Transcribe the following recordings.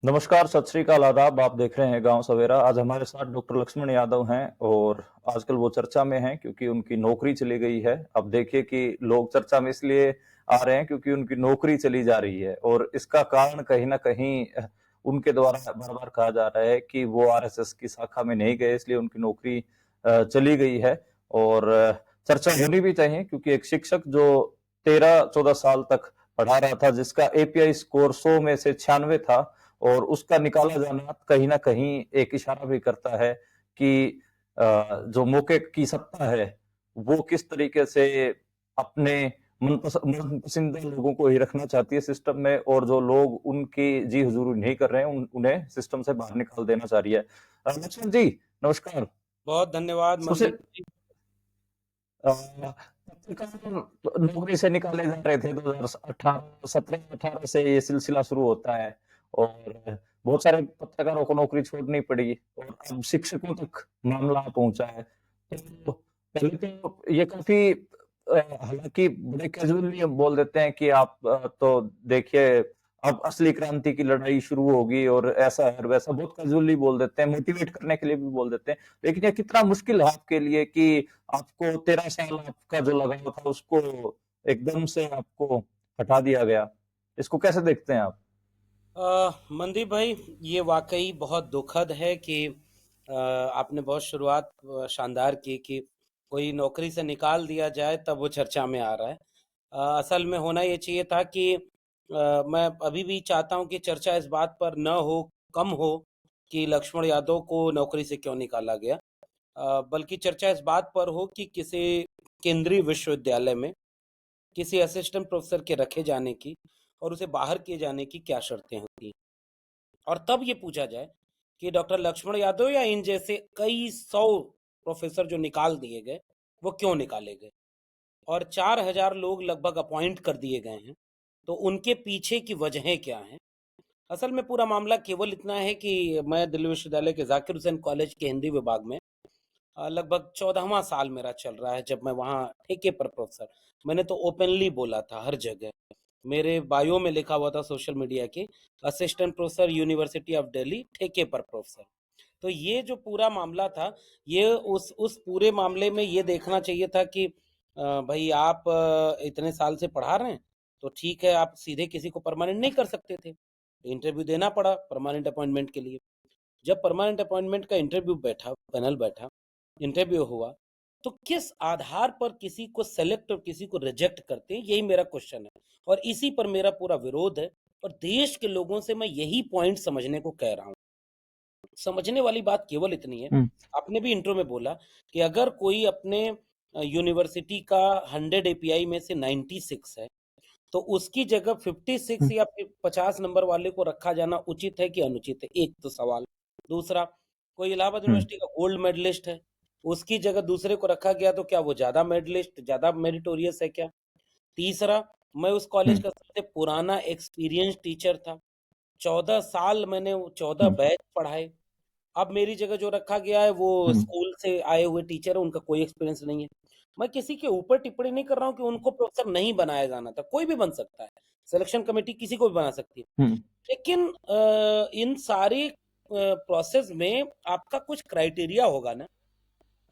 नमस्कार, सत श्री अकाल, आदाब। आप देख रहे हैं गांव सवेरा। आज हमारे साथ डॉक्टर लक्ष्मण यादव हैं और आजकल वो चर्चा में हैं क्योंकि उनकी नौकरी चली गई है। अब देखिए कि लोग चर्चा में इसलिए आ रहे हैं क्योंकि उनकी नौकरी चली जा रही है और इसका कारण कहीं ना कहीं उनके द्वारा बार बार कहा जा रहा है कि वो आरएसएस की शाखा में नहीं गए, इसलिए उनकी नौकरी चली गई है। और चर्चा होनी भी चाहिए क्योंकि एक शिक्षक जो 13-14 साल तक पढ़ा रहा था, जिसका एपीआई स्कोर 100 में से 96 था, और उसका निकाला जाना कहीं ना कहीं एक इशारा भी करता है कि जो मौके की सत्ता है वो किस तरीके से अपने मनपसंद लोगों को ही रखना चाहती है सिस्टम में, और जो लोग उनकी जी हुजूरी नहीं कर रहे हैं उन्हें सिस्टम से बाहर निकाल देना चाह रही है। लक्ष्मण जी, नमस्कार। बहुत धन्यवाद सबसे मनदीप जी। पत्रकार नौकरी से निकाले जा रहे थे 2018 17-18 से ये सिलसिला शुरू होता है और बहुत सारे पत्रकारों को नौकरी छोड़नी पड़ी और अब शिक्षकों तक मामला पहुंचा है। तो पहले तो ये काफी हालांकि बड़े कैजुअली हम बोल देते हैं कि आप तो देखिए अब असली क्रांति की लड़ाई शुरू होगी और ऐसा है और वैसा, बहुत कैजुअली बोल देते हैं, मोटिवेट करने के लिए भी बोल देते हैं। लेकिन ये कितना मुश्किल है आपके लिए कि आपको 13 साल आपका जो लगाव था उसको एकदम से आपको हटा दिया गया। इसको कैसे देखते हैं आप? मनदीप भाई, ये वाकई बहुत दुखद है कि आपने बहुत शुरुआत शानदार की कि कोई नौकरी से निकाल दिया जाए तब वो चर्चा में आ रहा है। असल में होना ये चाहिए था कि मैं अभी भी चाहता हूँ कि चर्चा इस बात पर न हो, कम हो कि लक्ष्मण यादव को नौकरी से क्यों निकाला गया, बल्कि चर्चा इस बात पर हो कि किसी केंद्रीय विश्वविद्यालय में किसी असिस्टेंट प्रोफेसर के रखे जाने की और उसे बाहर किए जाने की क्या शर्तें होती हैं, और तब ये पूछा जाए कि डॉक्टर लक्ष्मण यादव या इन जैसे कई सौ प्रोफेसर जो निकाल दिए गए वो क्यों निकाले गए, और 4,000 लोग लगभग अपॉइंट कर दिए गए हैं, तो उनके पीछे की वजहें क्या हैं। असल में पूरा मामला केवल इतना है कि मैं दिल्ली विश्वविद्यालय के जाकिर हुसैन कॉलेज के हिंदी विभाग में लगभग 14वां साल मेरा चल रहा है, जब मैं वहाँ ठेके पर प्रोफेसर, मैंने तो ओपनली बोला था हर जगह, मेरे बायो में लिखा हुआ था सोशल मीडिया के, assistant professor university of Delhi ठेके पर प्रोफेसर। तो ये जो पूरा मामला था, ये उस पूरे मामले में ये देखना चाहिए था कि भाई आप इतने साल से पढ़ा रहे हैं तो ठीक है, आप सीधे किसी को परमानेंट नहीं कर सकते थे, इंटरव्यू देना पड़ा परमानेंट अपॉइंटमेंट के लिए। जब परमानेंट अपॉइंटमेंट का इंटरव्यू बैठा, पैनल बैठा, इंटरव्यू हुआ, तो किस आधार पर किसी को सेलेक्ट और किसी को रिजेक्ट करते हैं, यही मेरा क्वेश्चन है, और इसी पर मेरा पूरा विरोध है। और देश के लोगों से मैं यही पॉइंट समझने को कह रहा हूँ। समझने वाली बात केवल इतनी है, हम्म। आपने भी इंट्रो में बोला कि अगर कोई अपने यूनिवर्सिटी का 100 एपीआई में से 96 है, तो उसकी जगह 56 हम्म। या 50 नंबर वाले को रखा जाना उचित है कि अनुचित है, एक तो सवाल। दूसरा, कोई इलाहाबाद हम्म। यूनिवर्सिटी का गोल्ड मेडलिस्ट है, उसकी जगह दूसरे को रखा गया, तो क्या वो ज्यादा मेडलिस्ट, ज्यादा मेरिटोरियस है क्या? तीसरा, मैं उस कॉलेज हम्म। का सबसे पुराना एक्सपीरियंस टीचर था, 14 साल मैंने 14 हम्म। बैच पढ़ाए। अब मेरी जगह जो रखा गया है वो हम्म। स्कूल से आए हुए टीचर है, उनका कोई एक्सपीरियंस नहीं है। मैं किसी के ऊपर टिप्पणी नहीं कर रहा हूँ कि उनको प्रोफेसर नहीं बनाया जाना था, कोई भी बन सकता है, सिलेक्शन कमेटी किसी को भी बना सकती है। हम्म। लेकिन इन सारी प्रोसेस में आपका कुछ क्राइटेरिया होगा ना।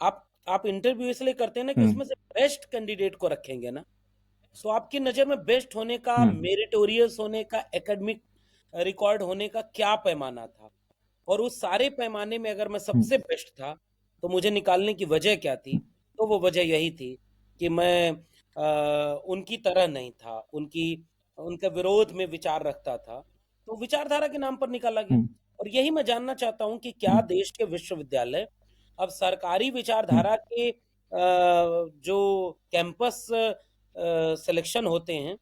आप इंटरव्यू इसलिए करते हैं ना कि हम्म। उसमें से बेस्ट कैंडिडेट को रखेंगे ना। तो आपकी नज़र में बेस्ट होने का, हम्म। मेरिटोरियस होने का, एकेडमिक रिकॉर्ड होने का क्या पैमाना था? और उस सारे पैमाने में अगर मैं हम्म। सबसे बेस्ट था, तो मुझे निकालने की वजह क्या थी? तो वो वजह यही थी कि मैं उनकी तरह नहीं था, उनके विरोध में विचार रखता था, तो विचारधारा के नाम पर निकाला गया। हम्म। और यही मैं जानना चाहता हूँ कि क्या हम्म। देश के विश्वविद्यालय अब सरकारी हम्म। विचारधारा के जो कैंपस सिलेक्शन होते हैं,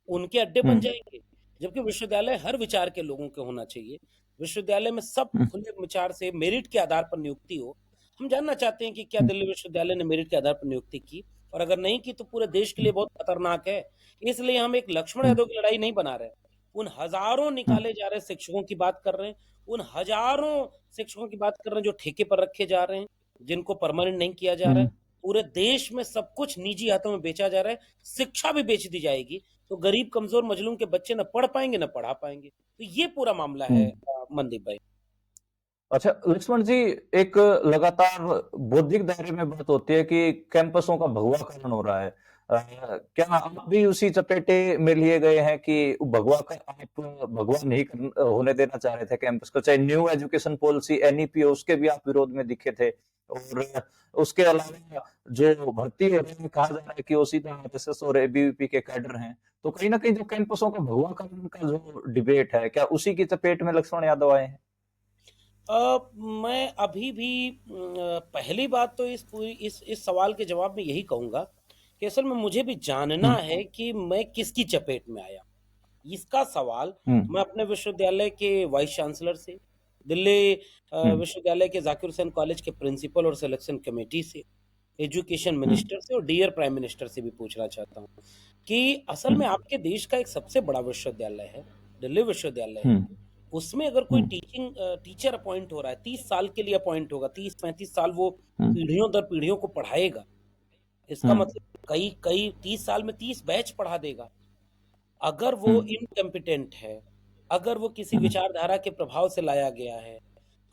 उनके अड्डे बन हम्म। जाएँगे? जबकि विश्वविद्यालय हर विचार के लोगों के होना चाहिए। विश्वविद्यालय में सब हम्म। खुले विचार से मेरिट के आधार पर नियुक्ति हो। हम जानना चाहते हैं कि क्या हम्म। दिल्ली विश्वविद्यालय ने मेरिट के आधार पर नियुक्ति की? और अगर नहीं की तो पूरे देश के लिए बहुत खतरनाक है। इसलिए हम एक लक्ष्मण हम्म। यादव की लड़ाई नहीं बना रहे। उन हज़ारों हम्म। निकाले जा रहे शिक्षकों की बात कर रहे हैं। उन हज़ारों शिक्षकों की बात कर रहे हैं जो ठेके पर रखे जा रहे हैं, जिनको परमानेंट नहीं किया जा रहा है। हम्म। पूरे देश में सब कुछ निजी हाथों में बेचा जा रहा है। शिक्षा भी बेच दी जाएगी। तो गरीब कमजोर मजलूम के बच्चे न पढ़ पाएंगे न पढ़ा पाएंगे। तो ये पूरा मामला है हम्म। मनदीप भाई। अच्छा लक्ष्मण जी, एक लगातार बौद्धिक दायरे में बात होती है कि कैंपसों का भगवाकरण हो रहा है। क्या आप भी उसी चपेटे में लिए गए हैं कि भगवा का आप भगवा नहीं होने देना चाह रहे थे कैंपस को? चाहे न्यू एजुकेशन पॉलिसी एनईपी हो, उसके भी आप विरोध में दिखे थे। और उसके अलावा जो भर्ती हो रही है, कहा जा रहा है कि वो सीधा आरएसएस और एबीवीपी के कैडर हैं। तो कहीं ना कहीं जो कैंपसों का भगवाकरण का जो डिबेट है, क्या उसी की चपेट में लक्ष्मण यादव आए हैं? मैं अभी भी पहली बात तो इस सवाल के जवाब में यही कहूंगा कि असल में मुझे भी जानना हम्म। है कि मैं किसकी चपेट में आया। इसका सवाल हम्म। मैं अपने विश्वविद्यालय के वाइस चांसलर से, दिल्ली हम्म। विश्वविद्यालय के जाकिर हुसैन कॉलेज के प्रिंसिपल और सिलेक्शन कमेटी से, एजुकेशन हम्म। मिनिस्टर से और डियर प्राइम मिनिस्टर से भी पूछना चाहता हूँ कि असल में हम्म। आपके देश का एक सबसे बड़ा विश्वविद्यालय है, दिल्ली विश्वविद्यालय है। हम्म। उसमें अगर कोई हम्म। टीचर अपॉइंट हो रहा है, 30 साल के लिए अपॉइंट होगा, 30-35 साल वो हम्म। पीढ़ियों दर पीढ़ियों को पढ़ाएगा। इसका हम्म। मतलब कई कई 30 साल में 30 बैच पढ़ा देगा। अगर वो हम्म। इनकम्पिटेंट है, अगर वो किसी हम्म। विचारधारा के प्रभाव से लाया गया है,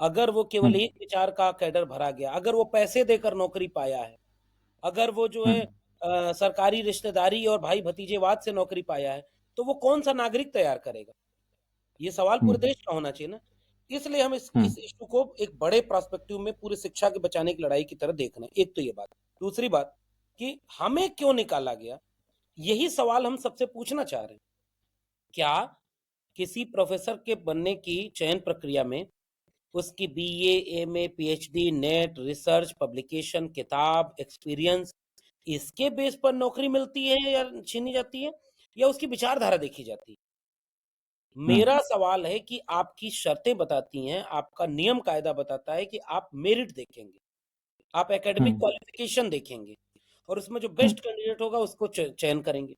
अगर वो केवल हम्म। एक विचार का कैडर भरा गया, अगर वो पैसे देकर नौकरी पाया है, अगर वो जो है हम्म। सरकारी रिश्तेदारी और भाई भतीजेवाद से नौकरी पाया है, तो वो कौन-सा नागरिक तैयार करेगा? ये सवाल पूरे हम्म। देश का होना चाहिए ना। इसलिए हम हम्म। इस इश्यू को एक बड़े पर्सपेक्टिव में पूरी शिक्षा के बचाने की लड़ाई की तरह देख रहे हैं। एक तो ये बात। दूसरी बात कि हमें क्यों निकाला गया? यही सवाल हम सबसे पूछना चाह रहे हैं। क्या किसी प्रोफ़ेसर के बनने की चयन प्रक्रिया में उसकी BA, MA, PhD, net, research, publication, किताब, एक्सपीरियंस इसके बेस पर नौकरी मिलती है या छीनी जाती है या उसकी विचारधारा देखी जाती है? हम्म। मेरा सवाल है कि आपकी शर्तें बताती हैं, आपका नियम कायदा बताता है कि आप मेरिट देखेंगे, आप एकेडमिक हम्म। क्वालिफिकेशन देखेंगे और उसमें जो हम्म। बेस्ट कैंडिडेट होगा उसको चयन करेंगे।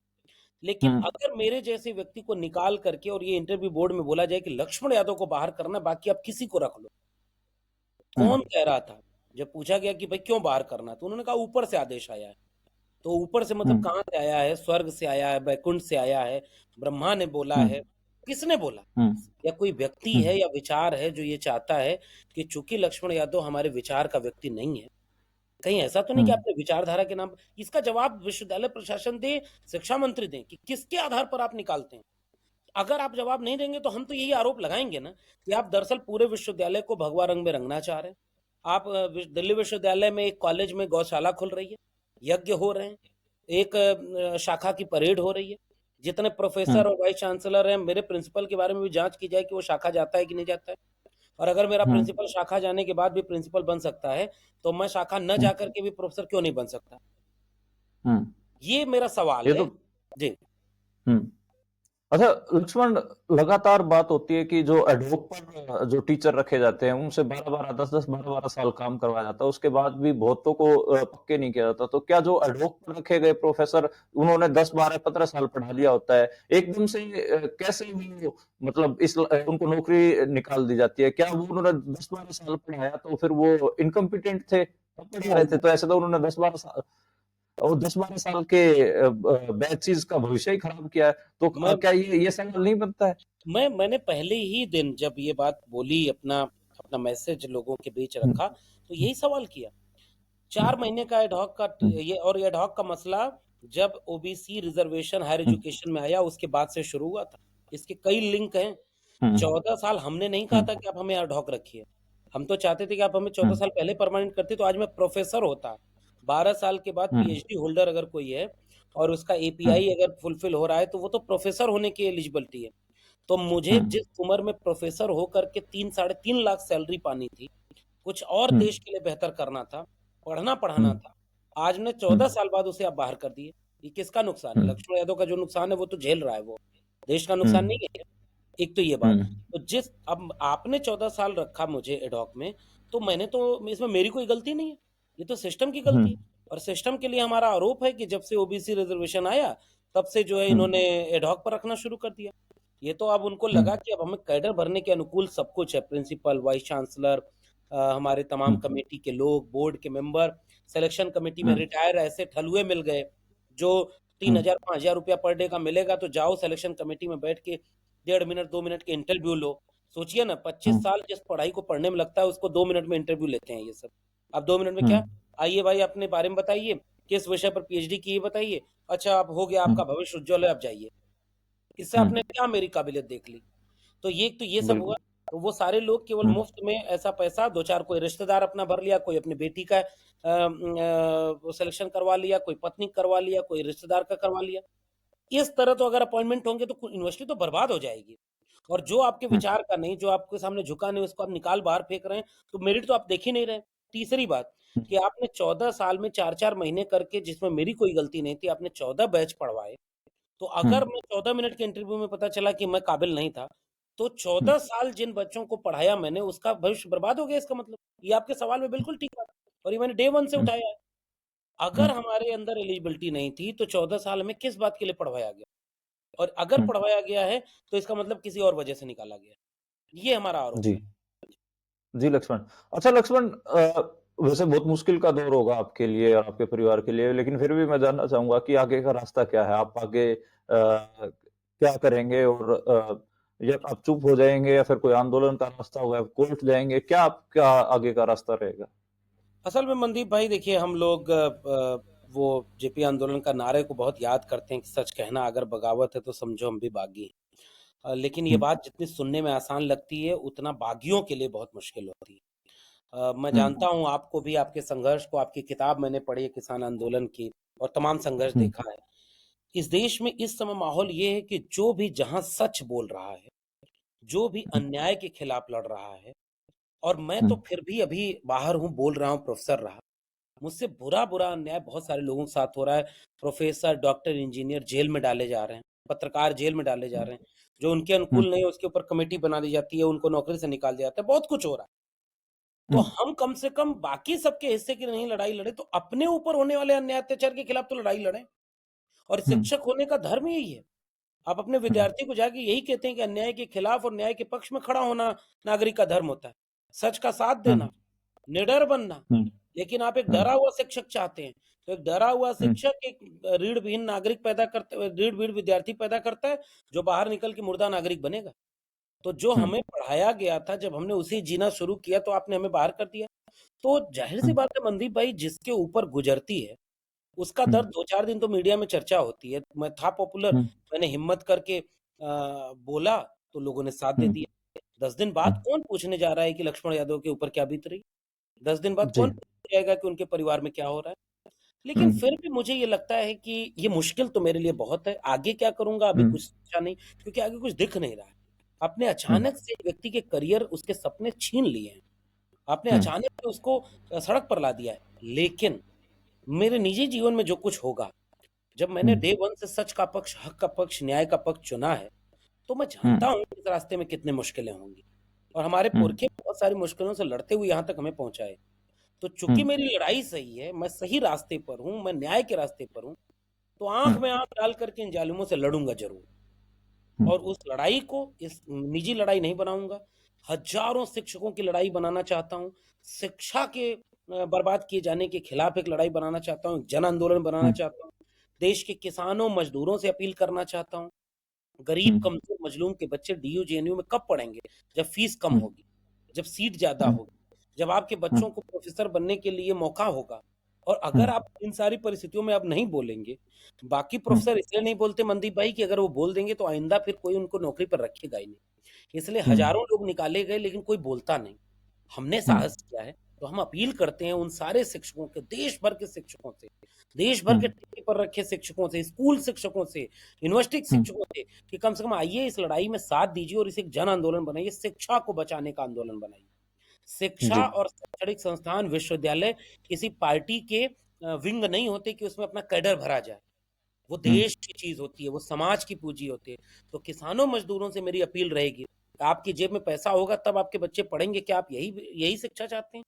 लेकिन हम्म। अगर मेरे जैसे व्यक्ति को निकाल करके और ये इंटरव्यू बोर्ड में बोला जाए कि लक्ष्मण यादव को बाहर करना, बाकी आप किसी को रख लो। हम्म। कौन कह रहा था? जब पूछा गया कि भाई क्यों बाहर करना? तो उन्होंने कहा ऊपर से आदेश आया है। तो ऊपर से मतलब हम्म। कहाँ से आया है? स्वर्ग से आया है, बैकुंठ से आया है, ब्रह्मा ने बोला हम्म। है, किसने बोला? हम्म। या कोई व्यक्ति हम्म। है या विचार है जो ये चाहता है कि चूंकि लक्ष्मण यादव हमारे विचार का व्यक्ति नहीं है, कहीं ऐसा तो नहीं कि हम्म। आपने विचारधारा के नाम पर इसका जवाब विश्वविद्यालय प्रशासन दे, शिक्षा मंत्री दें कि किसके आधार पर आप निकालते हैं। अगर आप जवाब नहीं देंगे तो हम तो यही आरोप लगाएंगे ना कि आप दरअसल पूरे विश्वविद्यालय को भगवा रंग में रंगना चाह रहे हैं। आप दिल्ली विश्वविद्यालय में एक कॉलेज में गौशाला खुल रही है, यज्ञ हो रहे हैं, एक शाखा की परेड हो रही है। जितने हम्म। प्रोफेसर और वाइस चांसलर हैं, मेरे प्रिंसिपल के बारे में भी जांच की जाए कि वो शाखा जाता है कि नहीं जाता है। और अगर मेरा हम्म। प्रिंसिपल शाखा जाने के बाद भी प्रिंसिपल बन सकता है, तो मैं शाखा न हम्म। जाकर के भी प्रोफेसर क्यों नहीं बन सकता? हम्म। ये मेरा सवाल ये है। तो जी। हम्म। अच्छा लक्ष्मण, लगातार बात होती है कि जो एडवोक पर जो टीचर रखे जाते हैं उनसे 12-12, 10-10, 12-12 साल काम करवाया जाता है, उसके बाद भी बहुतों को पक्के नहीं किया जाता। तो क्या जो एडवोक पर रखे गए प्रोफेसर, उन्होंने 10-12-15 साल पढ़ा लिया होता है, एकदम से कैसे वो मतलब उनको नौकरी निकाल दी जाती है? क्या वो उन्होंने 10-12 साल पढ़ाया तो फिर वो इनकम्पिटेंट थे, तब पढ़ा रहे थे? तो ऐसे तो उन्होंने 10-12 साल और 10-12 साल के बैचेस का भविष्य ही खराब किया है। तो मैं क्या ये सवाल नहीं बनता है? मैंने पहले ही दिन जब ये बात बोली, अपना अपना मैसेज लोगों के बीच हम्म। रखा, तो यही सवाल किया। 4 महीने का एडहॉक का हम्म। ये और ये एडहॉक का मसला जब ओबीसी रिजर्वेशन हायर हम्म। एजुकेशन में आया उसके बाद से शुरू हुआ था। इसके कई लिंक हैं। हम्म। 14 साल हमने नहीं कहा था हम्म। कि आप हमें एडहॉक रखिए। हम तो चाहते थे कि आप हमें 14 हम्म। साल पहले परमानेंट करते तो आज मैं प्रोफेसर होता। 12 साल के बाद हम्म। पीएचडी होल्डर अगर कोई है और उसका हम्म। एपीआई अगर फुलफिल हो रहा है तो वो तो प्रोफेसर होने की एलिजिबिलिटी है। तो मुझे हम्म। जिस उम्र में प्रोफेसर होकर के 3 साढ़े 3 लाख सैलरी पानी थी, कुछ और हम्म। देश के लिए बेहतर करना था, पढ़ना-पढ़ाना हम्म। था। आज ने हम्म। 14 साल बाद उसे आप बाहर कर दिए। ये किसका नुकसान है? हम्म। लक्ष्मण यादव का जो नुकसान है वो तो झेल रहा है वो, देश का नुकसान हम्म। नहीं है। एक तो ये बात। हम्म। तो जिस अब आपने 14 साल रखा मुझे एडहॉक में, तो मैंने तो इसमें मेरी कोई गलती नहीं है। ये तो सिस्टम की गलती है हम्म। और सिस्टम के लिए हमारा आरोप है कि जब से ओबीसी रिजर्वेशन आया, तब से जो है हम्म। इन्होंने एडहॉक पर रखना शुरू कर दिया। ये तो अब उनको लगा हम्म। कि अब हमें कैडर भरने के अनुकूल सब कुछ है, प्रिंसिपल, वाइस चांसलर, हमारे तमाम हम्म। कमेटी के लोग, बोर्ड के मेंबर, सिलेक्शन कमेटी में हम्म। रिटायर ऐसे ठलुए मिल गए, जो हुँ, 3,000 5,000 रुपया पर डे का मिलेगा तो जाओ सिलेक्शन कमेटी में बैठ के 1.5 मिनट 2 मिनट के इंटरव्यू लो। सोचिए ना 25 हुँ, साल जिस पढ़ाई को पढ़ने में लगता है उसको 2 मिनट में इंटरव्यू लेते हैं ये सब। अब 2 मिनट में हुँ, क्या? आइए भाई अपने बारे में बताइए, किस विषय पर पीएचडी की है बताइए। अच्छा अब हो गया हुँ, आपका भविष्य उज्ज्वल है, अब जाइए। इससे हुँ, आपने क्या मेरी काबिलियत देख ली? तो ये सब हुआ। बिल्कुल। तो वो सारे लोग केवल हुँ, मुफ्त में ऐसा पैसा 2-4 कोई रिश्तेदार अपना भर लिया, कोई अपनी बेटी का वो सिलेक्शन करवा लिया, कोई पत्नी का करवा लिया, कोई रिश्तेदार का करवा लिया। इस तरह तो अगर अपॉइंटमेंट होंगे तो यूनिवर्सिटी तो बर्बाद हो जाएगी। और जो आपके हुँ, विचार का नहीं, जो आपके सामने झुका नहीं, उसको आप निकाल बाहर फेंक रहे हैं, तो मेरिट तो आप देख ही नहीं रहे। तीसरी बात हुँ, कि आपने 14 साल में 4-4 महीने करके जिसमें मेरी कोई गलती नहीं थी, आपने 14 बैच पढ़वाए। तो हुँ, अगर मैं 14 मिनट के इंटरव्यू में पता चला कि मैं काबिल नहीं था, तो हुँ, 14 साल जिन बच्चों को पढ़ाया मैंने, उसका भविष्य बर्बाद हो गया इसका मतलब। ये आपके सवाल में बिल्कुल ठीक बात है और ये मैंने डे 1 से हुँ, उठाया है। हुँ, अगर हमारे अंदर एलिजिबिलिटी नहीं थी, तो 14 साल हमें किस बात के लिए पढ़वाया गया? और अगर हुँ, पढ़वाया गया है, तो इसका मतलब किसी और वजह से निकाला गया है। ये हमारा आरोप है। जी। जी, लक्ष्मण। अच्छा लक्ष्मण वैसे बहुत मुश्किल का दौर होगा आपके लिए और आपके परिवार के लिए, लेकिन फिर भी मैं जानना चाहूँगा कि आगे का रास्ता क्या है? आप आगे क्या करेंगे और या आप चुप हो जाएँगे या फिर कोई आंदोलन का रास्ता होगा, कोर्ट जाएँगे, क्या आपका आगे का रास्ता रहेगा? असल में मनदीप भाई देखिए हम लोग वो जेपी आंदोलन का नारे को बहुत याद करते हैं कि सच कहना अगर बगावत है तो समझो हम भी बागी हैं। लेकिन ये हुँ, बात जितनी सुनने में आसान लगती है उतना बागियों के लिए बहुत मुश्किल होती है। मैं हुँ, जानता हूँ आपको भी आपके संघर्ष को आपकी किताब मैंने पढ़ी है किसान आंदोलन की और तमाम संघर्ष हुँ, देखा है। इस देश में इस समय माहौल ये है कि जो भी जहाँ सच बोल रहा है, जो भी हुँ, अन्याय के खिलाफ लड़ रहा है और मैं हुँ, तो फिर भी अभी बाहर हूँ, बोल रहा हूँ, प्रोफ़ेसर रहा। मुझसे बुरा-बुरा अन्याय बहुत सारे लोगों के साथ हो रहा है। प्रोफ़ेसर, डॉक्टर, इंजीनियर जेल में डाले जा रहे हैं, पत्रकार जेल में डाले जा रहे हैं। जो उनके हुँ, अनुकूल नहीं है उसके ऊपर कमेटी बना दी जाती है, उनको नौकरी से निकाल दिया जाता है, बहुत कुछ हो रहा है। तो हुँ, हम कम से कम बाकी सबके हिस्से की नहीं लड़ाई लड़े तो अपने ऊपर होने वाले अन्याय अत्याचार के खिलाफ तो लड़ाई लड़ें। और हुँ, शिक्षक होने का धर्म यही है। आप अपने हुँ, विद्यार्थी को जाके यही कहते हैं कि अन्याय के खिलाफ और न्याय के पक्ष में खड़ा होना नागरिक का धर्म होता है। सच का साथ हुँ, देना, निडर बनना। हुँ, लेकिन आप एक हुँ, डरा हुआ शिक्षक चाहते हैं। तो एक डरा हुआ हुँ, शिक्षक एक रीढ़-विहीन नागरिक पैदा करता रीढ़-विहीन विद्यार्थी पैदा करता है, जो बाहर निकल के मुर्दा नागरिक बनेगा। तो जो हुँ, हमें पढ़ाया गया था, जब हमने उसे जीना शुरू किया तो आपने हमें बाहर कर दिया। तो ज़ाहिर-सी हुँ, बात है मनदीप भाई जिसके ऊपर गुज़रती है, उसका हुँ, दर्द 2-4 दिन तो मीडिया में चर्चा होती है। मैं था पॉपुलर, हुँ, मैंने हिम्मत करके बोला तो लोगों ने साथ दे हुँ, दिया। 10 दिन हुँ, बाद कौन पूछने जा रहा है कि लक्ष्मण यादव के ऊपर क्या बीत रही? 10 दिन बाद जी। कौन पूछने जाएगा कि उनके परिवार में क्या हो रहा है? हुँ, लेकिन फिर भी मुझे ये लगता है कि ये मुश्किल तो मेरे लिए बहुत है। आगे क्या करूँगा अभी हुँ, कुछ सोचा नहीं क्योंकि आगे कुछ दिख नहीं रहा है। आपने हुँ, अचानक से एक व्यक्ति के करियर, उसके सपने छीन लिए हैं। आपने हुँ, अचानक से उसको सड़क पर ला दिया है। लेकिन मेरे निजी जीवन में जो कुछ होगा, जब हुँ, मैंने डे 1 से सच का पक्ष, हक का पक्ष, न्याय का पक्ष चुना है, तो मैं हुँ, जानता हूँ कि इस रास्ते में कितनी मुश्किलें होंगी और हमारे हुँ, पुरखे बहुत सारी मुश्किलों से लड़ते हुए यहाँ तक हमें पहुँचाए। तो हुँ, चूँकि मेरी लड़ाई सही है, मैं सही रास्ते पर हूँ, मैं न्याय के रास्ते पर हूँ, तो हुँ, आँख में आँख डाल कर के इन ज़ालिमों से लड़ूँगा ज़रूर हुँ, और उस लड़ाई को इस निजी लड़ाई नहीं बनाऊँगा। हज़ारों शिक्षकों की लड़ाई बनाना चाहता हूँ। शिक्षा के बर्बाद किए जाने के खिलाफ एक लड़ाई बनाना चाहता हूँ, एक जन आंदोलन बनाना हुँ, चाहता हूँ। देश के किसानों, मज़दूरों से अपील करना चाहता हूँ। हुँ, गरीब, कमज़ोर, मज़लूम के बच्चे डीयू, जेएनयू में कब पढ़ेंगे? जब फ़ीस कम हुँ, होगी, जब सीट ज़्यादा हुँ, होगी, जब आपके हुँ, बच्चों को प्रोफ़ेसर बनने के लिए मौका होगा और हुँ, अगर आप इन सारी परिस्थितियों में आप नहीं बोलेंगे, बाकी हुँ, प्रोफ़ेसर इसलिए नहीं बोलते मनदीप भाई कि अगर वो बोल देंगे तो आइंदा फिर कोई उनको नौकरी पर रखेगा ही नहीं। इसलिए हुँ, हज़ारों लोग निकाले गए लेकिन कोई बोलता नहीं। हमने हुँ, साहस किया है, तो हम अपील करते हैं उन सारे शिक्षकों के, देश भर के शिक्षकों से, देश भर हुँ, के ठेके पर रखे शिक्षकों से, स्कूल शिक्षकों से, यूनिवर्सिटी के हुँ, शिक्षकों से कि कम से कम आइए इस लड़ाई में साथ दीजिए और इसे एक जन आंदोलन बनाइए, शिक्षा को बचाने का आंदोलन बनाइए। शिक्षा जी, और शैक्षणिक संस्थान, विश्वविद्यालय किसी पार्टी के विंग नहीं होते कि उसमें अपना कैडर भरा जाए। वो हुँ, देश की चीज़ होती है, वो समाज की पूँजी होती है। तो किसानों, मज़दूरों से मेरी अपील रहेगी, आपकी जेब में पैसा होगा तब आपके बच्चे पढ़ेंगे, क्या आप यही शिक्षा चाहते हैं?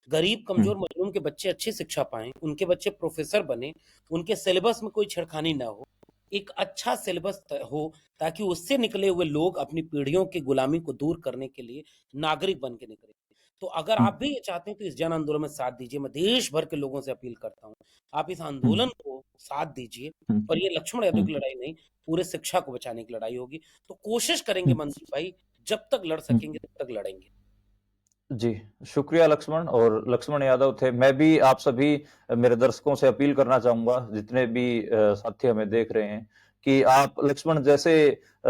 गरीब, हुँ, कमज़ोर, मज़लूम के बच्चे अच्छी शिक्षा पाएँ, उनके बच्चे प्रोफ़ेसर बनें, उनके सिलेबस में कोई छेड़खानी ना हो। एक अच्छा सिलेबस हो ताकि उससे निकले हुए लोग अपनी पीढ़ियों की गुलामी को दूर करने के लिए नागरिक बन के निकलें। तो अगर हुँ, आप भी ये चाहते हैं तो इस जन आंदोलन में साथ दीजिए। मैं देश भर के लोगों से अपील करता हूँ, आप इस हुँ, आंदोलन को साथ दीजिए हुँ, और ये लक्ष्मण यादव हुँ, की लड़ाई नहीं, पूरे शिक्षा को बचाने की लड़ाई होगी। तो कोशिश करेंगे हुँ, मनसुख भाई, जब तक लड़ हुँ। सकेंगे तब तक लड़ेंगे। जी, शुक्रिया लक्ष्मण और लक्ष्मण यादव थे। मैं भी आप सभी मेरे दर्शकों से अपील करना चाहूँगा, जितने भी साथी हमें देख रहे हैं, कि आप लक्ष्मण जैसे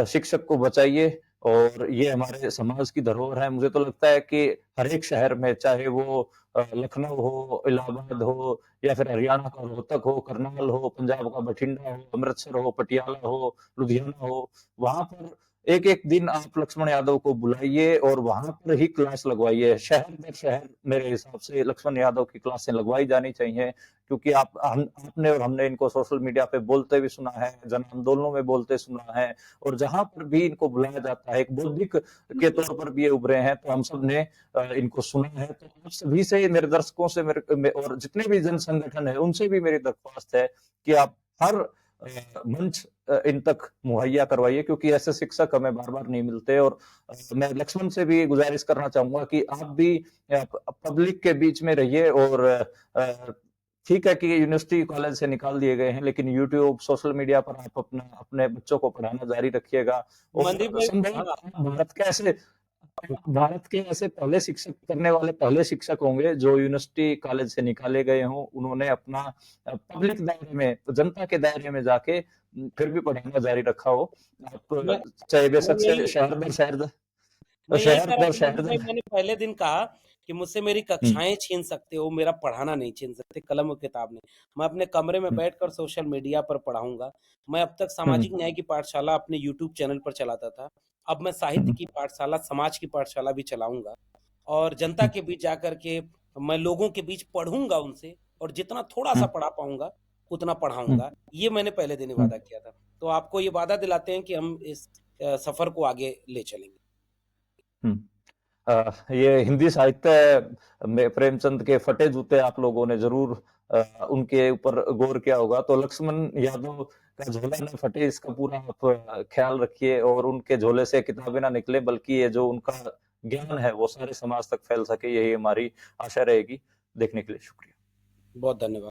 शिक्षक को बचाइए और ये हमारे समाज की धरोहर है। मुझे तो लगता है कि हर एक शहर में, चाहे वो लखनऊ हो, इलाहाबाद हो या फिर हरियाणा का रोहतक हो, करनाल हो, पंजाब का बठिंडा हो, अमृतसर हो, पटियाला हो, लुधियाना हो, वहाँ पर एक-एक दिन आप लक्ष्मण यादव को बुलाइए और वहाँ पर ही क्लास लगवाइए। शहर दर शहर मेरे हिसाब से लक्ष्मण यादव की क्लासें लगवाई जानी चाहिए, क्योंकि आप हम आपने और हमने इनको सोशल मीडिया पे बोलते भी सुना है, जन आंदोलनों में बोलते सुना है और जहाँ पर भी इनको बुलाया जाता है, एक बौद्धिक के तौर पर भी ये उभरे हैं, तो हम सबने इनको सुना है। तो आप सभी से, मेरे दर्शकों से और जितने भी जन संगठन हैं, उनसे भी मेरी दरख्वास्त है कि आप हर मंच इन तक मुहैया करवाइए, क्योंकि ऐसे शिक्षक हमें बार-बार नहीं मिलते। और मैं लक्ष्मण से भी गुजारिश करना चाहूँगा कि आप भी पब्लिक के बीच में रहिए और ठीक है कि यूनिवर्सिटी कॉलेज से निकाल दिए गए हैं, लेकिन यूट्यूब, सोशल मीडिया पर आप अपने बच्चों को पढ़ाना जारी रखिएगा मनदीप और भाई संभवतः हाँ, आप भारत के ऐसे पहले शिक्षक करने वाले पहले शिक्षक होंगे जो यूनिवर्सिटी कॉलेज से निकाले गए हों। उन्होंने अपना पब्लिक दायरे में, जनता के दायरे में जाके फिर भी पढ़ाना जारी रखा हो। मैं आप चाहे मैं बेशक से यही मैं यही कह रहा शहर था शहर मनदीप भाई, दर मैंने पहले दिन कहा कि मुझसे मेरी हुँ, कक्षाएँ छीन सकते हो, मेरा पढ़ाना नहीं छीन सकते, कलम और किताब नहीं। मैं अपने कमरे में हुँ, बैठकर सोशल मीडिया पर पढ़ाऊँगा। मैं अब तक हुँ, सामाजिक न्याय की पाठशाला अपने यूट्यूब चैनल पर चलाता था। अब मैं साहित्य हुँ, की पाठशाला, समाज की पाठशाला भी चलाऊँगा और जनता हुँ, के बीच जाकर के मैं लोगों के बीच पढ़ूँगा उनसे और जितना हुँ, थोड़ा-सा पढ़ा पाऊँगा, उतना हुँ, पढ़ाऊँगा। ये मैंने पहले दिन ही हुँ, वादा किया था। तो आपको ये वादा दिलाते हैं कि हम इस सफ़र को आगे ले चलेंगे। हुँ। ये हिंदी साहित्य में प्रेमचंद के फटे जूते आप लोगों ने ज़रूर उनके ऊपर गौर किया होगा। तो लक्ष्मण यादव का झोला ना फटे, इसका पूरा आप ख़्याल रखिए और उनके झोले से किताबें ना निकले, बल्कि ये जो उनका ज्ञान है वो सारे समाज तक फैल सके, यही हमारी आशा रहेगी। देखने के लिए शुक्रिया। बहुत धन्यवाद।